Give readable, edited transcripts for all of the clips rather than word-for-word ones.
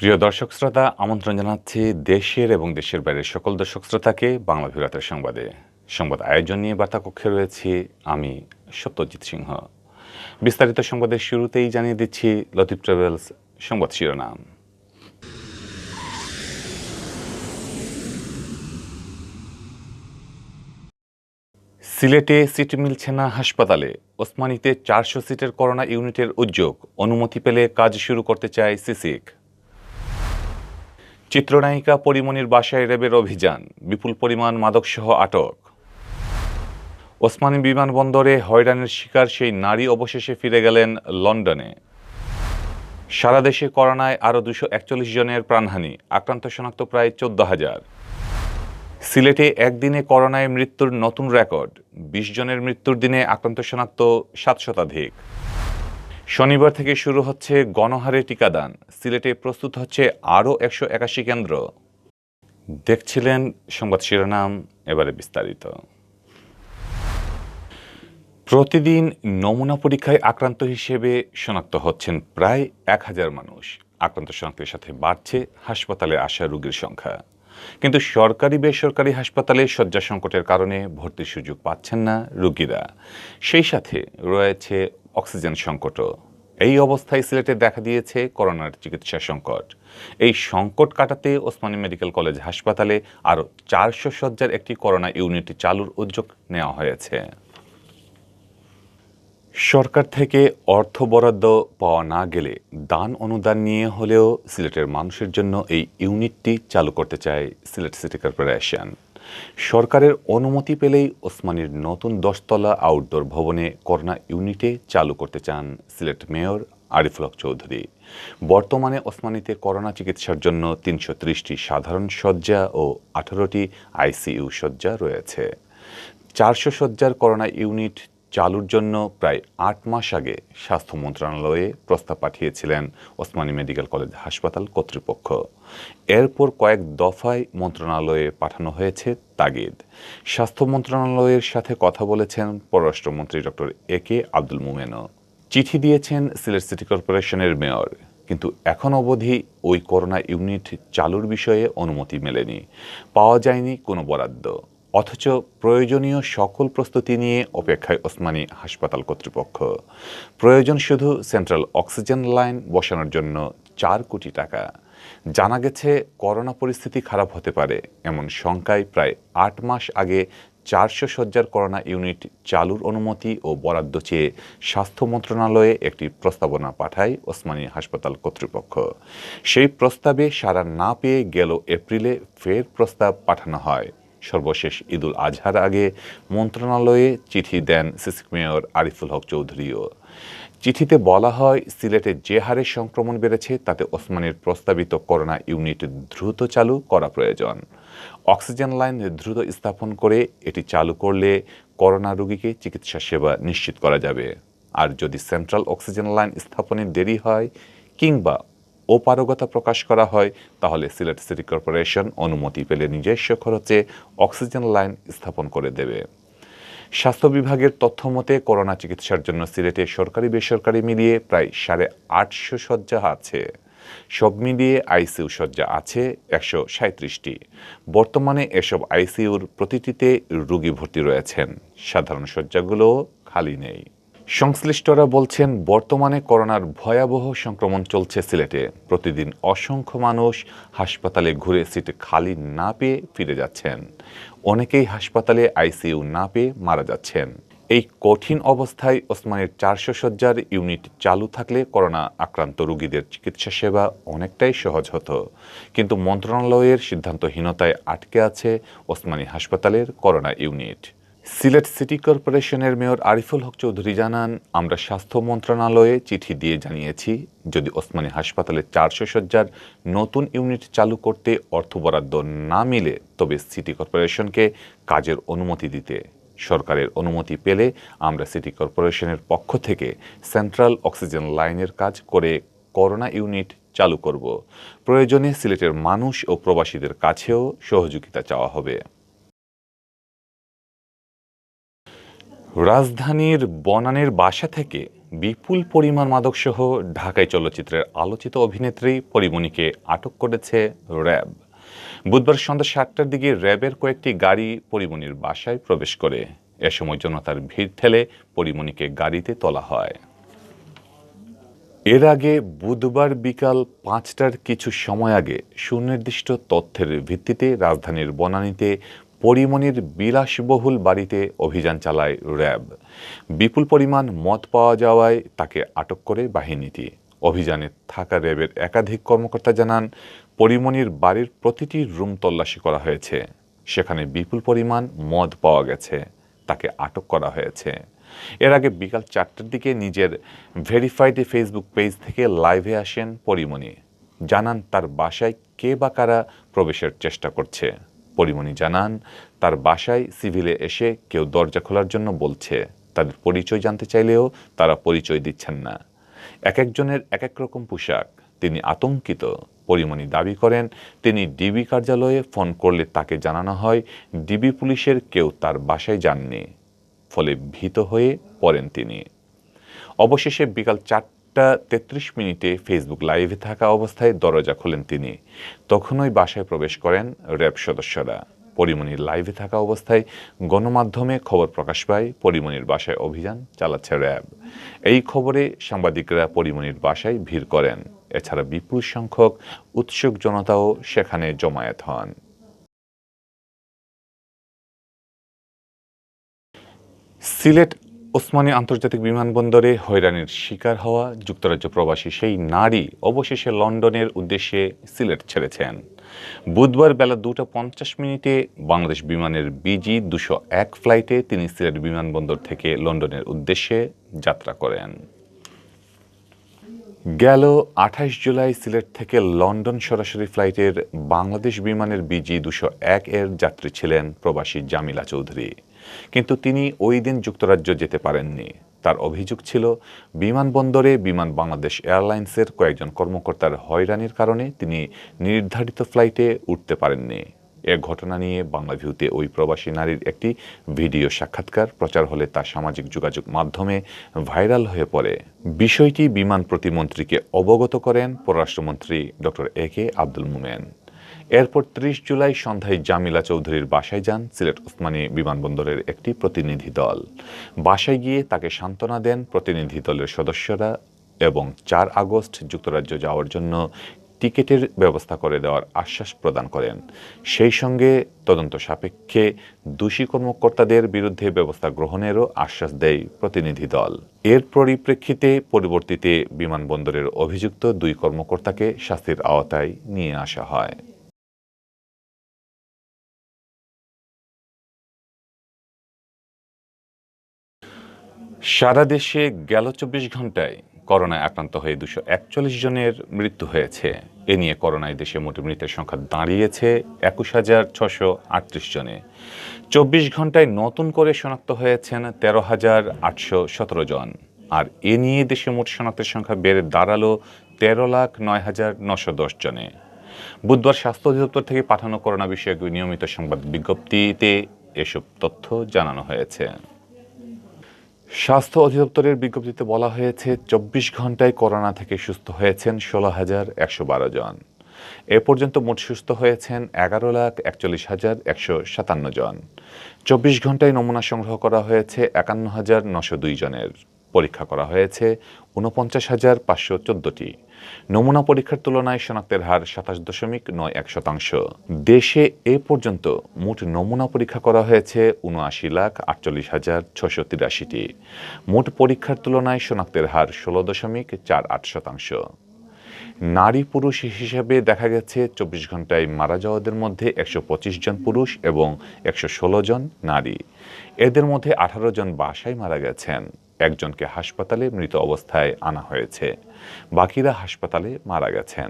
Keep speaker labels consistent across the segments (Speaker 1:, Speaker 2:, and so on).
Speaker 1: প্রিয় দর্শক শ্রোতা, আমন্ত্রণ জানাচ্ছি দেশের এবং দেশের বাইরের সকল দর্শক শ্রোতাকে বাংলা বিরাতের সংবাদে। সংবাদ আয়োজন নিয়ে বার্তা কক্ষে রয়েছি আমি সত্যজিৎ সিংহ। বিস্তারিত সংবাদের শুরুতেই জানিয়ে দিচ্ছি লতিফ ট্রাভেলস সংবাদ শিরোনাম। সিলেটে সিট মিলছে না হাসপাতালে, ওসমানীতে 400 সিটের করোনা ইউনিটের উদ্যোগ, অনুমতি পেলে কাজ শুরু করতে চায় সিসিক। চিত্রনায়িকা পরিমণির বাসায় র্যাবের অভিযান, বিপুল পরিমাণ মাদকসহ আটক। ওসমানী বিমানবন্দরে হয়রানির শিকার সেই নারী অবশেষে ফিরে গেলেন লন্ডনে। সারা দেশে করোনায় আরও 241 জনের প্রাণহানি, আক্রান্ত শনাক্ত প্রায় 14,000। সিলেটে একদিনে করোনায় মৃত্যুর নতুন রেকর্ড, 20 জনের মৃত্যুর দিনে আক্রান্ত শনাক্ত 7 শতাধিক। শনিবার থেকে শুরু হচ্ছে গণহারে টিকাদান, সিলেটে প্রস্তুত হচ্ছে আরও 181 কেন্দ্র। দেখছিলেন সংবাদ শিরোনাম, এবারে বিস্তারিত। প্রতিদিন নমুনা পরীক্ষায় আক্রান্ত হিসেবে শনাক্ত হচ্ছেন প্রায় 1000 মানুষ। আক্রান্ত শনাক্তের সাথে বাড়ছে হাসপাতালে আসা রোগীর সংখ্যা, কিন্তু সরকারি বেসরকারি হাসপাতালে শয্যা সংকটের কারণে ভর্তির সুযোগ পাচ্ছেন না রোগীরা। সেই সাথে রয়েছে অক্সিজেন সংকটও। এই অবস্থায় সিলেটে দেখা দিয়েছে করোনার চিকিৎসা সংকট। এই সংকট কাটাতে ওসমানী মেডিকেল কলেজ হাসপাতালে আরও 400 শয্যার একটি করোনা ইউনিট চালুর উদ্যোগ নেওয়া হয়েছে। সরকার থেকে অর্থ বরাদ্দ পাওয়া না গেলে দান অনুদান নিয়ে হলেও সিলেটের মানুষের জন্য এই ইউনিটটি চালু করতে চায় সিলেট সিটি কর্পোরেশন। সরকারের অনুমতি পেলেই ওসমানীর নতুন 10তলা আউটডোর ভবনে করোনা ইউনিটে চালু করতে চান সিলেট মেয়র আরিফুল হক চৌধুরী। বর্তমানে ওসমানীতে করোনা চিকিৎসার জন্য 330টি সাধারণ শয্যা ও 18টি আইসিইউ শয্যা রয়েছে। 400 শয্যার করোনা ইউনিট চালুর জন্য প্রায় 8 মাস আগে স্বাস্থ্য মন্ত্রণালয়ে প্রস্তাব পাঠিয়েছিলেন ওসমানী মেডিকেল কলেজ হাসপাতাল কর্তৃপক্ষ। এরপর কয়েক দফায় মন্ত্রণালয়ে পাঠানো হয়েছে তাগিদ। স্বাস্থ্য মন্ত্রণালয়ের সাথে কথা বলেছেন পররাষ্ট্রমন্ত্রী ডক্টর একে আব্দুল মোমেনও। চিঠি দিয়েছেন সিলেট সিটি কর্পোরেশনের মেয়র, কিন্তু এখন অবধি ওই করোনা ইউনিট চালুর বিষয়ে অনুমতি মেলেনি, পাওয়া যায়নি কোনো বরাদ্দ। অথচ প্রয়োজনীয় সকল প্রস্তুতি নিয়ে অপেক্ষায় ওসমানী হাসপাতাল কর্তৃপক্ষ। প্রয়োজন শুধু সেন্ট্রাল অক্সিজেন লাইন বসানোর জন্য 4 কোটি টাকা। জানা গেছে করোনা পরিস্থিতি খারাপ হতে পারে এমন শঙ্কায় প্রায় 8 মাস আগে 400 শয্যার করোনা ইউনিট চালুর অনুমতি ও বরাদ্দ চেয়ে স্বাস্থ্য মন্ত্রণালয়ে একটি প্রস্তাবনা পাঠায় ওসমানী হাসপাতাল কর্তৃপক্ষ। সেই প্রস্তাবে সাড়া না পেয়ে গেল এপ্রিলে ফের প্রস্তাব পাঠানো হয়। সর্বশেষ ঈদুল আজহার আগে মন্ত্রণালয়ে চিঠি দেন সিসিক মেয়র আরিফুল হক চৌধুরীও। চিঠিতে বলা হয়, সিলেটে যে হারে সংক্রমণ বেড়েছে তাতে ওসমানীর প্রস্তাবিত করোনা ইউনিট দ্রুত চালু করা প্রয়োজন। অক্সিজেন লাইন দ্রুত স্থাপন করে এটি চালু করলে করোনা রোগীকে চিকিৎসা সেবা নিশ্চিত করা যাবে। আর যদি সেন্ট্রাল অক্সিজেন লাইন স্থাপনে দেরি হয় কিংবা অপারগতা প্রকাশ করা হয়, তাহলে সিলেট সিটি কর্পোরেশন অনুমতি পেলে নিজস্ব খরচে অক্সিজেন লাইন স্থাপন করে দেবে। স্বাস্থ্য বিভাগের তথ্য মতে করোনা চিকিৎসার জন্য সিলেটে সরকারি বেসরকারি মিলিয়ে প্রায় 850 শয্যা আছে। সব মিলিয়ে আইসিইউ শয্যা আছে 137টি। বর্তমানে এসব আইসিইউর প্রতিটিতে রোগী ভর্তি রয়েছেন, সাধারণ শয্যাগুলোও খালি নেই। সংশ্লিষ্টরা বলছেন, বর্তমানে করোনার ভয়াবহ সংক্রমণ চলছে সিলেটে। প্রতিদিন অসংখ্য মানুষ হাসপাতালে ঘুরে সিট খালি না পেয়ে ফিরে যাচ্ছেন। অনেকেই হাসপাতালে আইসিইউ না পেয়ে মারা যাচ্ছেন। এই কঠিন অবস্থায় ওসমানীর 400 শয্যার ইউনিট চালু থাকলে করোনা আক্রান্ত রোগীদের চিকিৎসা সেবা অনেকটাই সহজ হতো। কিন্তু মন্ত্রণালয়ের সিদ্ধান্তহীনতায় আটকে আছে ওসমানী হাসপাতালের করোনা ইউনিট। সিলেট সিটি কর্পোরেশনের মেয়র আরিফুল হক চৌধুরী জানান, আমরা স্বাস্থ্য মন্ত্রণালয়ে চিঠি দিয়ে জানিয়েছি, যদি ওসমানী হাসপাতালে 400 শয্যার নতুন ইউনিট চালু করতে অর্থ বরাদ্দ না মিলে তবে সিটি কর্পোরেশনকে কাজের অনুমতি দিতে। সরকারের অনুমতি পেলে আমরা সিটি কর্পোরেশনের পক্ষ থেকে সেন্ট্রাল অক্সিজেন লাইনের কাজ করে করোনা ইউনিট চালু করব। প্রয়োজনে সিলেটের মানুষ ও প্রবাসীদের কাছেও সহযোগিতা চাওয়া হবে। রাজধানীর বনানীর বাসা থেকে বিপুল পরিমাণ মাদকসহ ঢাকাই চলচ্চিত্রের আলোচিত অভিনেত্রী পরীমনিকে আটক করেছে র্যাব। বুধবার সন্ধ্যা ৭টার দিকে র্যাবের কয়েকটি গাড়ি পরীমনির বাসায় প্রবেশ করে। এ সময় জনতার ভিড় ঠেলে পরীমনিকে গাড়িতে তোলা হয়। এর আগে বুধবার বিকাল ৫টার কিছু সময় আগে সুনির্দিষ্ট তথ্যের ভিত্তিতে রাজধানীর বনানীতে পরীমনির বিলাসবহুল বাড়িতে অভিযান চালায় র্যাব। বিপুল পরিমাণ মদ পাওয়া যাওয়ায় তাকে আটক করে বাহিনীটি। অভিযানে থাকা র্যাবের একাধিক কর্মকর্তা জানান, পরীমনির বাড়ির প্রতিটি রুম তল্লাশি করা হয়েছে। সেখানে বিপুল পরিমাণ মদ পাওয়া গেছে। তাকে আটক করা হয়েছে। এর আগে বিকাল ৪টার দিকে নিজের ভেরিফাইড ফেসবুক পেজ থেকে লাইভে আসেন পরীমনি। জানান তার বাসায় কে বা কারা প্রবেশের চেষ্টা করছে। পরীমনি জানান, তার বাসায় সিভিলে এসে কেউ দরজা খোলার জন্য বলছে। তাদের পরিচয় জানতে চাইলেও তারা পরিচয় দিচ্ছেন না। এক একজনের এক এক রকম পোশাক। তিনি আতঙ্কিত। পরীমনি দাবি করেন, তিনি ডিবি কার্যালয়ে ফোন করলে তাকে জানানো হয় ডিবি পুলিশের কেউ তার বাসায় যাননি। ফলে ভীত হয়ে পড়েন তিনি। অবশেষে বিকাল ৪টা ৩৩ ফেসবুক লাইভে থাকা অবস্থায় দরজা খোলেন তিনি। তখনই বাসায় প্রবেশ করেন র্যাব সদস্যরা। পরীমনির লাইভে থাকা অবস্থায় গণমাধ্যমে খবর প্রকাশ পায় পরীমনির বাসায় অভিযান চালাচ্ছে র্যাব। এই খবরে সাংবাদিকরা পরীমনির বাসায় ভিড় করেন। এছাড়া বিপুল সংখ্যক উৎসুক জনতাও সেখানে জমায়েত হন। সিলেট ওসমানী আন্তর্জাতিক বিমানবন্দরে হয়রানির শিকার হওয়া যুক্তরাজ্য প্রবাসী সেই নারী অবশেষে লন্ডনের উদ্দেশ্যে সিলেট ছেড়েছেন। বুধবার বেলা ২টা ৫০ বাংলাদেশ বিমানের BG-201 ফ্লাইটে তিনি সিলেট বিমানবন্দর থেকে লন্ডনের উদ্দেশ্যে যাত্রা করেন। গেল ২৮ জুলাই সিলেট থেকে লন্ডন সরাসরি ফ্লাইটের বাংলাদেশ বিমানের BG-201 এর যাত্রী ছিলেন প্রবাসী জামিলা চৌধুরী। কিন্তু তিনি ওই দিন যুক্তরাজ্য যেতে পারেননি। তার অভিযোগ ছিল, বিমানবন্দরে বিমান বাংলাদেশ এয়ারলাইন্সের কয়েকজন কর্মকর্তার হয়রানির কারণে তিনি নির্ধারিত ফ্লাইটে উঠতে পারেননি। এ ঘটনা নিয়ে বাংলাভিউতে ওই প্রবাসী নারীর একটি ভিডিও সাক্ষাৎকার প্রচার হলে তা সামাজিক যোগাযোগ মাধ্যমে ভাইরাল হয়ে পড়ে। বিষয়টি বিমান প্রতিমন্ত্রীকে অবগত করেন পররাষ্ট্রমন্ত্রী ডক্টর আব্দুল মোমেন। এরপর ৩০ জুলাই সন্ধ্যায় জামিলা চৌধুরীর বাসায় যান সিলেট ওসমানী বিমানবন্দরের একটি প্রতিনিধি দল। বাসায় গিয়ে তাকে সান্ত্বনা দেন প্রতিনিধি দলের সদস্যরা এবং ৪ আগস্ট যুক্তরাজ্য যাওয়ার জন্য টিকিটের ব্যবস্থা করে দেওয়ার আশ্বাস প্রদান করেন। সেই সঙ্গে তদন্ত সাপেক্ষে দোষী কর্মকর্তাদের বিরুদ্ধে ব্যবস্থা গ্রহণেরও আশ্বাস দেয় প্রতিনিধি দল। এর পরিপ্রেক্ষিতে পরবর্তীতে বিমানবন্দরের অভিযুক্ত ২ কর্মকর্তাকে শাস্তির আওতায় নিয়ে আসা হয়। সারা দেশে গেল ২৪ ঘন্টায় করোনায় আক্রান্ত হয়ে ২৪১ জনের মৃত্যু হয়েছে। এ নিয়ে করোনায় দেশে মোট মৃতের সংখ্যা দাঁড়িয়েছে ২১,৬৩৮ জনে। ২৪ ঘন্টায় নতুন করে শনাক্ত হয়েছেন ১৩,৮১৭ জন। আর এ নিয়ে দেশে মোট শনাক্তের সংখ্যা বেড়ে দাঁড়ালো ১৩,০৯,৯১০ জনে। বুধবার স্বাস্থ্য অধিদপ্তর থেকে পাঠানো করোনা বিষয়ক নিয়মিত সংবাদ বিজ্ঞপ্তিতে এসব তথ্য জানানো হয়েছে। স্বাস্থ্য অধিদপ্তরের বিজ্ঞপ্তিতে বলা হয়েছে, ২৪ ঘন্টায় করোনা থেকে সুস্থ হয়েছেন ১৬,১১২ জন। এ পর্যন্ত মোট সুস্থ হয়েছেন ১১,৪১,১৫৭ জন। ২৪ ঘন্টায় নমুনা সংগ্রহ করা হয়েছে ৫১,৯০২ জনের। পরীক্ষা করা হয়েছে ৪৯,৫১৪টি। নমুনা পরীক্ষার তুলনায় শনাক্তের হার ২৭.৯১%। দেশে এ পর্যন্ত মোট নমুনা পরীক্ষা করা হয়েছে ৭৯,৪৮,৬৮৩টি। মোট পরীক্ষার তুলনায় শনাক্তের হার ১৬.৪৮%। নারী পুরুষ হিসেবে দেখা গেছে ২৪ ঘন্টায় মারা যাওয়াদের মধ্যে ১২৫ জন পুরুষ এবং ১১৬ জন নারী। এদের মধ্যে ১৮ জন বাসায় মারা গেছেন। একজনকে হাসপাতালে মৃত অবস্থায় আনা হয়েছে। বাকিরা হাসপাতালে মারা গেছেন।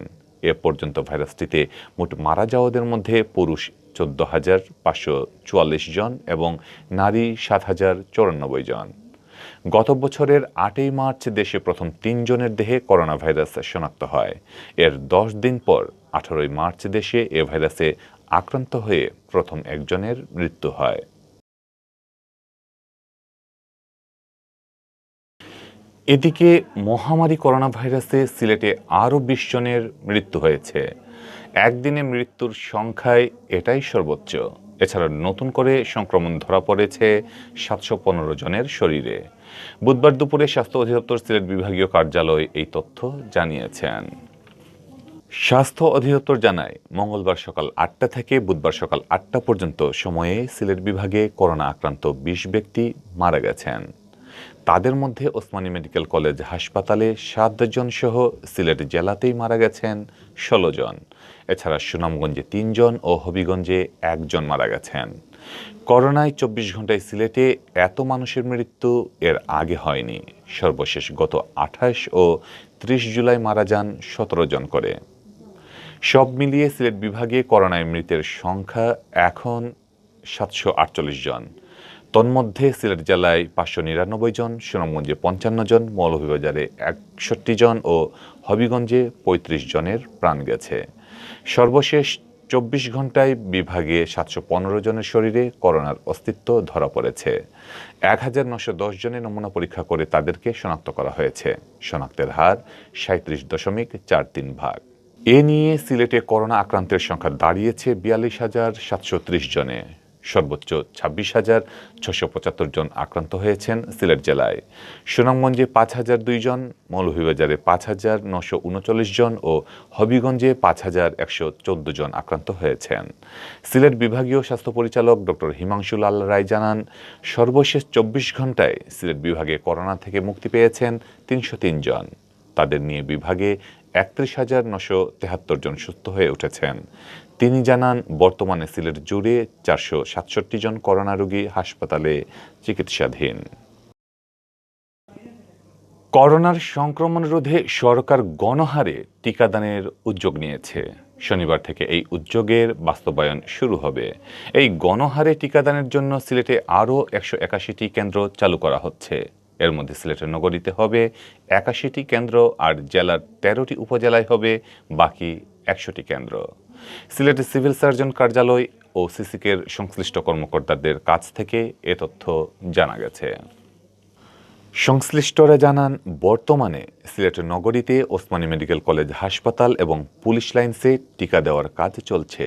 Speaker 1: এ পর্যন্ত ভাইরাসটিতে মোট মারা যাওয়াদের মধ্যে পুরুষ ১৪,৫৪৪ জন এবং নারী ৭,০৯৪ জন। গত বছরের ৮ই মার্চ দেশে প্রথম ৩ জনের দেহে করোনা ভাইরাস শনাক্ত হয়। এর ১০ দিন পর ১৮ই মার্চ দেশে এ ভাইরাসে আক্রান্ত হয়ে প্রথম একজনের মৃত্যু হয়। এদিকে মহামারী করোনা ভাইরাসে সিলেটে আরও ২০ জনের মৃত্যু হয়েছে। একদিনে মৃত্যুর সংখ্যায় এটাই সর্বোচ্চ। এছাড়া নতুন করে সংক্রমণ ধরা পড়েছে ৭১৫ জনের শরীরে। বুধবার দুপুরে স্বাস্থ্য অধিদপ্তর সিলেট বিভাগীয় কার্যালয় এই তথ্য জানিয়েছেন। স্বাস্থ্য অধিদপ্তর জানায়, মঙ্গলবার সকাল ৮টা থেকে বুধবার সকাল ৮টা পর্যন্ত সময়ে সিলেট বিভাগে করোনা আক্রান্ত ২০ ব্যক্তি মারা গেছেন। তাদের মধ্যে ওসমানী মেডিকেল কলেজ হাসপাতালে ৭ জন সহ সিলেট জেলাতেই মারা গেছেন ১৬ জন। এছাড়া সুনামগঞ্জে ৩ জন ও হবিগঞ্জে ১ জন মারা গেছেন। করোনায় ২৪ ঘন্টায় সিলেটে এত মানুষের মৃত্যু এর আগে হয়নি। সর্বশেষ গত ২৮ ও ৩০ জুলাই মারা যান ১৭ জন করে। সব মিলিয়ে সিলেট বিভাগে করোনায় মৃতের সংখ্যা এখন ৭৪৮ জন। তন্মধ্যে সিলেট জেলায় ৫৯৯ জন, সুনামগঞ্জে ৫৫ জন, মৌলভীবাজারে ৬১ জন ও হবিগঞ্জে ৩৫ জনের প্রাণ গেছে। সর্বশেষ ২৪ ঘন্টায় বিভাগে ৭১৫ জনের শরীরে করোনার অস্তিত্ব ধরা পড়েছে। ১৯১০ জনের নমুনা পরীক্ষা করে তাদেরকে শনাক্ত করা হয়েছে। শনাক্তের হার ৩৭.৪৩%। এ নিয়ে সিলেটে করোনা আক্রান্তের সংখ্যা দাঁড়িয়েছে ৪২,৭৩০ জনে। সর্বোচ্চ ২৬,৬৭৫ জন আক্রান্ত হয়েছেন সিলেট জেলায়। সুনামগঞ্জে ৫,০০২ জন, মৌলভীবাজারে ৫,৯৩৯ জন ও হবিগঞ্জে ৫,১১৪ জন আক্রান্ত হয়েছেন। সিলেট বিভাগীয় স্বাস্থ্য পরিচালক ডক্টর হিমাংশু লাল রায় জানান, সর্বশেষ ২৪ ঘন্টায় সিলেট বিভাগে করোনা থেকে মুক্তি পেয়েছেন ৩০৩ জন। তাদের নিয়ে বিভাগে ৩১,৯৭৩ জন সুস্থ হয়ে উঠেছেন। তিনি জানান, বর্তমানে সিলেট জুড়ে ৪৬৭ জন করোনা রোগী হাসপাতালে চিকিৎসাধীন। করোনার সংক্রমণ রোধে সরকার গণহারে টিকাদানের উদ্যোগ নিয়েছে। শনিবার থেকে এই উদ্যোগের বাস্তবায়ন শুরু হবে। এই গণহারে টিকাদানের জন্য সিলেটে আরও ১৮১টি কেন্দ্র চালু করা হচ্ছে। এর মধ্যে সিলেটের নগরীতে হবে ৮১টি কেন্দ্র আর জেলার ১৩টি উপজেলায় হবে বাকি ১০০টি কেন্দ্র। সিলেটের সিভিল সার্জন কার্যালয় ও সিসিকের সংশ্লিষ্ট কর্মকর্তাদের কাছ থেকে এ তথ্য জানা গেছে। সংশ্লিষ্টরা জানান, বর্তমানে সিলেট নগরীতে ওসমানী মেডিকেল কলেজ হাসপাতাল এবং পুলিশ লাইন্সে টিকা দেওয়ার কাজ চলছে।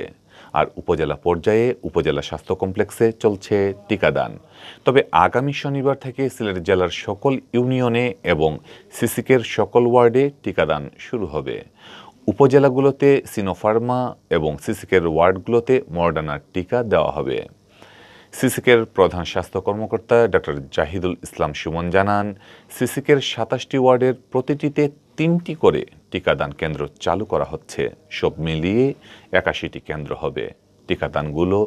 Speaker 1: আর উপজেলা পর্যায়ে উপজেলা স্বাস্থ্য কমপ্লেক্সে চলছে টিকাদান। তবে আগামী শনিবার থেকে সিলেট জেলার সকল ইউনিয়নে এবং সিসিকের সকল ওয়ার্ডে টিকাদান শুরু হবে। উপজেলাগুলোতে সিনোফার্মা এবং সিসিকের ওয়ার্ডগুলোতে মডার্নার টিকা দেওয়া হবে। সিসিকের প্রধান স্বাস্থ্য কর্মকর্তা ডক্টর জাহিদুল ইসলাম সুমন জানান, সিসিকের ২৭টি ওয়ার্ডের প্রতিটিতে ৩টি করে টিকাদান কেন্দ্র চালু করা হচ্ছে। সব মিলিয়ে ৮১টি কেন্দ্র হবে। টিকাদানগুলো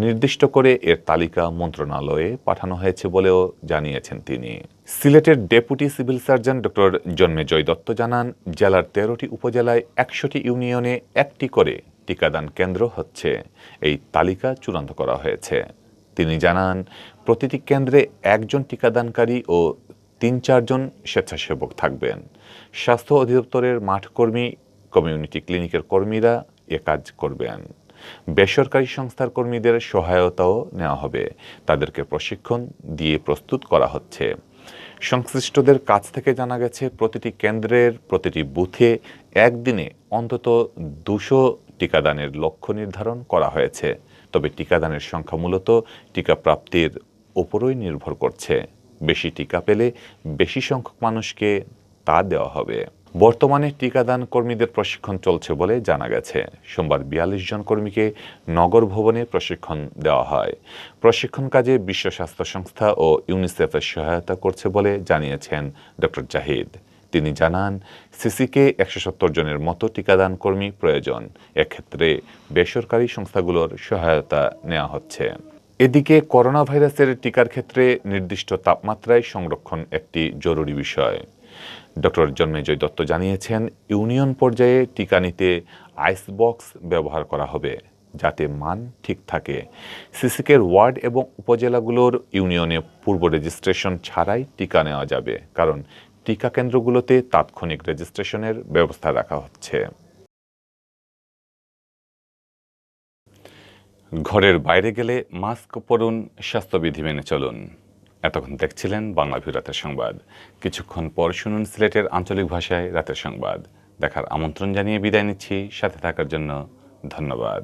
Speaker 1: নির্দিষ্ট করে এর তালিকা মন্ত্রণালয়ে পাঠানো হয়েছে বলেও জানিয়েছেন তিনি। সিলেটের deputy civil surgeon doctor Janmejoy Dutta জানান, জেলার ১৩টি উপজেলায় ১০০টি ইউনিয়নে ১টি করে টিকাদান কেন্দ্র হচ্ছে। এই তালিকা চূড়ান্ত করা হয়েছে। তিনি জানান, প্রতিটি কেন্দ্রে একজন টিকাদানকারী ও ৩-৪ জন স্বেচ্ছাসেবক থাকবেন। স্বাস্থ্য অধিদপ্তরের মাঠকর্মী, কমিউনিটি ক্লিনিকের কর্মীরা এ কাজ করবেন। বেসরকারি সংস্থার কর্মীদের সহায়তাও নেওয়া হবে। তাদেরকে প্রশিক্ষণ দিয়ে প্রস্তুত করা হচ্ছে। সংশ্লিষ্টদের কাছ থেকে জানা গেছে, প্রতিটি কেন্দ্রের প্রতিটি বুথে একদিনে অন্তত ২০০ টিকাদানের লক্ষ্য নির্ধারণ করা হয়েছে। তবে টিকাদানের সংখ্যা মূলত টিকা প্রাপ্তির ওপরই নির্ভর করছে। বেশি টিকা পেলে বেশি সংখ্যক মানুষকে তা দেওয়া হবে। বর্তমানে টিকাদান কর্মীদের প্রশিক্ষণ চলছে বলে জানা গেছে। সোমবার ৪২ জন কর্মীকে নগর ভবনে প্রশিক্ষণ দেওয়া হয়। প্রশিক্ষণ কাজে বিশ্ব স্বাস্থ্য সংস্থা ও ইউনিসেফের সহায়তা করছে বলে জানিয়েছেন ডক্টর জাহিদ। তিনি জানান, সিসিকে ১৭০ জনের মতো টিকাদান কর্মী প্রয়োজন। এক্ষেত্রে বেসরকারি সংস্থাগুলোর সহায়তা নেওয়া হচ্ছে। এদিকে করোনা ভাইরাসের টিকার ক্ষেত্রে নির্দিষ্ট তাপমাত্রায় সংরক্ষণ একটি জরুরি বিষয়। ডক্টর জন্মেজয় দত্ত জানিয়েছেন, ইউনিয়ন পর্যায়ে টিকা নিতে আইস বক্স ব্যবহার করা হবে যাতে মান ঠিক থাকে। সিসিকের ওয়ার্ড এবং উপজেলাগুলোর ইউনিয়নে পূর্ব রেজিস্ট্রেশন ছাড়াই টিকা নেওয়া যাবে, কারণ টিকা কেন্দ্রগুলোতে তাৎক্ষণিক রেজিস্ট্রেশনের ব্যবস্থা রাখা হচ্ছে। ঘরের বাইরে গেলে মাস্ক পরুন, স্বাস্থ্যবিধি মেনে চলুন। এতক্ষণ দেখছিলেন বাংলা ভিউ রাতের সংবাদ। কিছুক্ষণ পর শুনুন সিলেটের আঞ্চলিক ভাষায় রাতের সংবাদ। দেখার আমন্ত্রণ জানিয়ে বিদায় নিচ্ছি। সাথে থাকার জন্য ধন্যবাদ।